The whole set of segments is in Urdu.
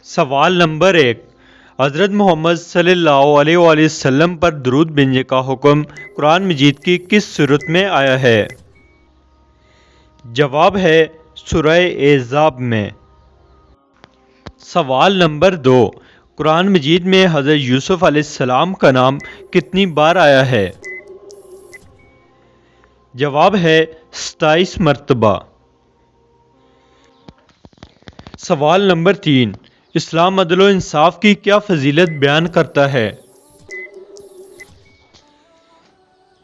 سوال نمبر 1۔ حضرت محمد صلی اللہ علیہ وآلہ وسلم پر درود بھیجنے کا حکم قرآن مجید کی کس صورت میں آیا ہے؟ جواب ہے سورہ احزاب میں۔ سوال نمبر 2۔ قرآن مجید میں حضرت یوسف علیہ السلام کا نام کتنی بار آیا ہے؟ جواب ہے 27 مرتبہ۔ سوال نمبر 3۔ اسلام عدل و انصاف کی کیا فضیلت بیان کرتا ہے؟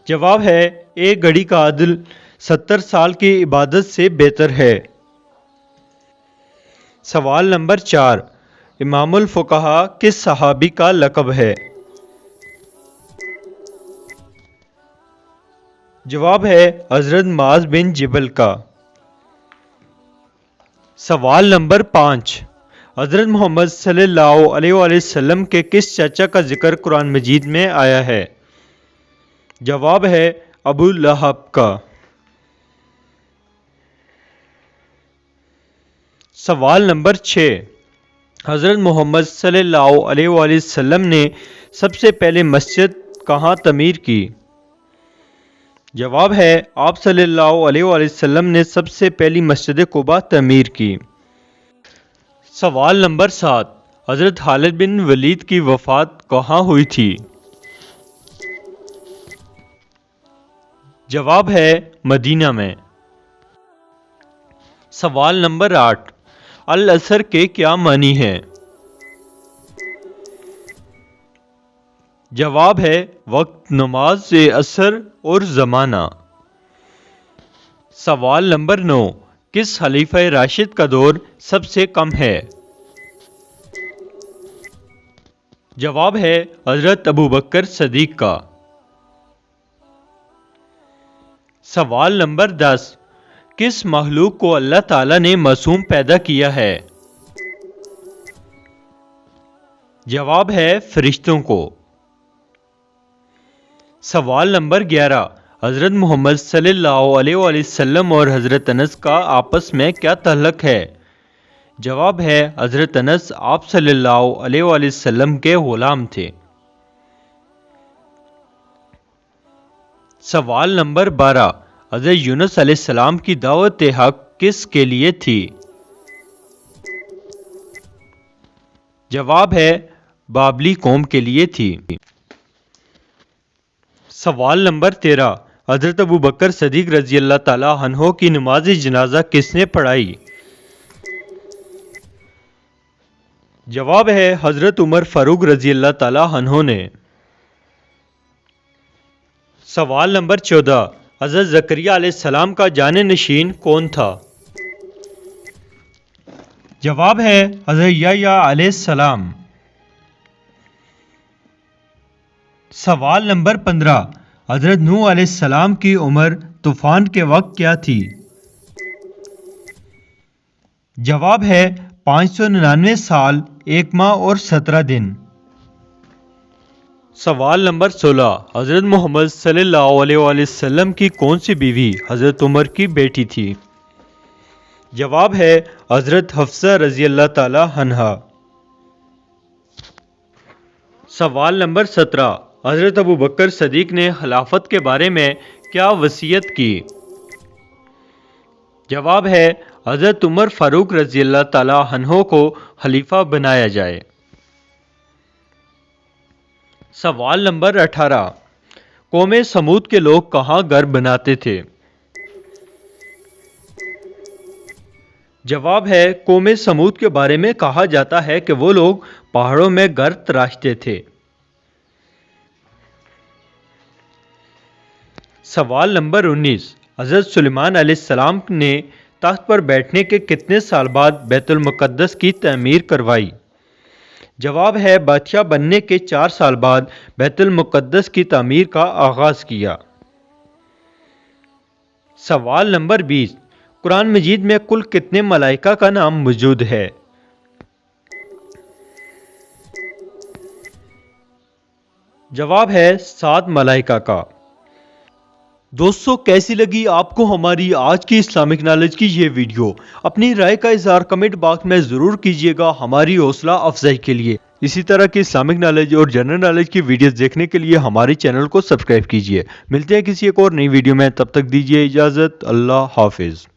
جواب ہے ایک گھڑی کا عدل 70 سال کی عبادت سے بہتر ہے۔ سوال نمبر 4۔ امام الفقہا کس صحابی کا لقب ہے؟ جواب ہے حضرت معاذ بن جبل کا۔ سوال نمبر 5۔ حضرت محمد صلی اللہ علیہ وآلہ وسلم کے کس چچا کا ذکر قرآن مجید میں آیا ہے؟ جواب ہے ابو لہب کا۔ سوال نمبر 6۔ حضرت محمد صلی اللہ علیہ وآلہ وسلم نے سب سے پہلے مسجد کہاں تعمیر کی؟ جواب ہے آپ صلی اللہ علیہ وآلہ وسلم نے سب سے پہلی مسجد قباء تعمیر کی۔ سوال نمبر 7۔ حضرت خالد بن ولید کی وفات کہاں ہوئی تھی؟ جواب ہے مدینہ میں۔ سوال نمبر 8۔ العصر کے کیا معنی ہیں؟ جواب ہے وقت نماز عصر اور زمانہ۔ سوال نمبر 9۔ کس خلیفہ راشد کا دور سب سے کم ہے؟ جواب ہے حضرت ابوبکر صدیق کا۔ سوال نمبر 10۔ کس مخلوق کو اللہ تعالیٰ نے معصوم پیدا کیا ہے؟ جواب ہے فرشتوں کو۔ سوال نمبر 11۔ حضرت محمد صلی اللہ علیہ وآلہ وسلم اور حضرت انس کا آپس میں کیا تعلق ہے؟ جواب ہے حضرت انس آپ صلی اللہ علیہ وآلہ وسلم کے غلام تھے۔ سوال نمبر 12۔ حضرت یونس علیہ السلام کی دعوت حق کس کے لیے تھی؟ جواب ہے بابلی قوم کے لیے تھی۔ سوال نمبر 13۔ حضرت ابوبکر صدیق رضی اللہ تعالی عنہ کی نماز جنازہ کس نے پڑھائی؟ جواب ہے حضرت عمر فاروق رضی اللہ تعالی عنہ نے۔ سوال نمبر 14۔ حضرت زکریا علیہ السلام کا جانشین کون تھا؟ جواب ہے حضرت یحییٰ علیہ السلام۔ سوال نمبر 15۔ حضرت نوح علیہ السلام کی عمر طوفان کے وقت کیا تھی؟ جواب ہے 599 سال 1 ماہ اور 17 دن۔ سوال نمبر 16۔ حضرت محمد صلی اللہ علیہ وآلہ وسلم کی کون سی بیوی حضرت عمر کی بیٹی تھی؟ جواب ہے حضرت حفصہ رضی اللہ تعالی عنہا۔ سوال نمبر 17۔ حضرت ابوبکر صدیق نے خلافت کے بارے میں کیا وصیت کی؟ جواب ہے حضرت عمر فاروق رضی اللہ تعالی عنہ کو خلیفہ بنایا جائے۔ سوال نمبر 18۔ قوم سمود کے لوگ کہاں گھر بناتے تھے؟ جواب ہے قوم سمود کے بارے میں کہا جاتا ہے کہ وہ لوگ پہاڑوں میں گھر تراشتے تھے۔ سوال نمبر 19۔ حضرت سلیمان علیہ السلام نے تخت پر بیٹھنے کے کتنے سال بعد بیت المقدس کی تعمیر کروائی؟ جواب ہے بادشاہ بننے کے 4 سال بعد بیت المقدس کی تعمیر کا آغاز کیا۔ سوال نمبر 20۔ قرآن مجید میں کل کتنے ملائکہ کا نام موجود ہے؟ جواب ہے 7 ملائکہ کا۔ دوستو کیسی لگی آپ کو ہماری آج کی اسلامک نالج کی یہ ویڈیو؟ اپنی رائے کا اظہار کمنٹ باکس میں ضرور کیجیے گا ہماری حوصلہ افزائی کے لیے۔ اسی طرح کی اسلامک نالج اور جنرل نالج کی ویڈیوز دیکھنے کے لیے ہمارے چینل کو سبسکرائب کیجیے۔ ملتے ہیں کسی ایک اور نئی ویڈیو میں، تب تک دیجیے اجازت، اللہ حافظ۔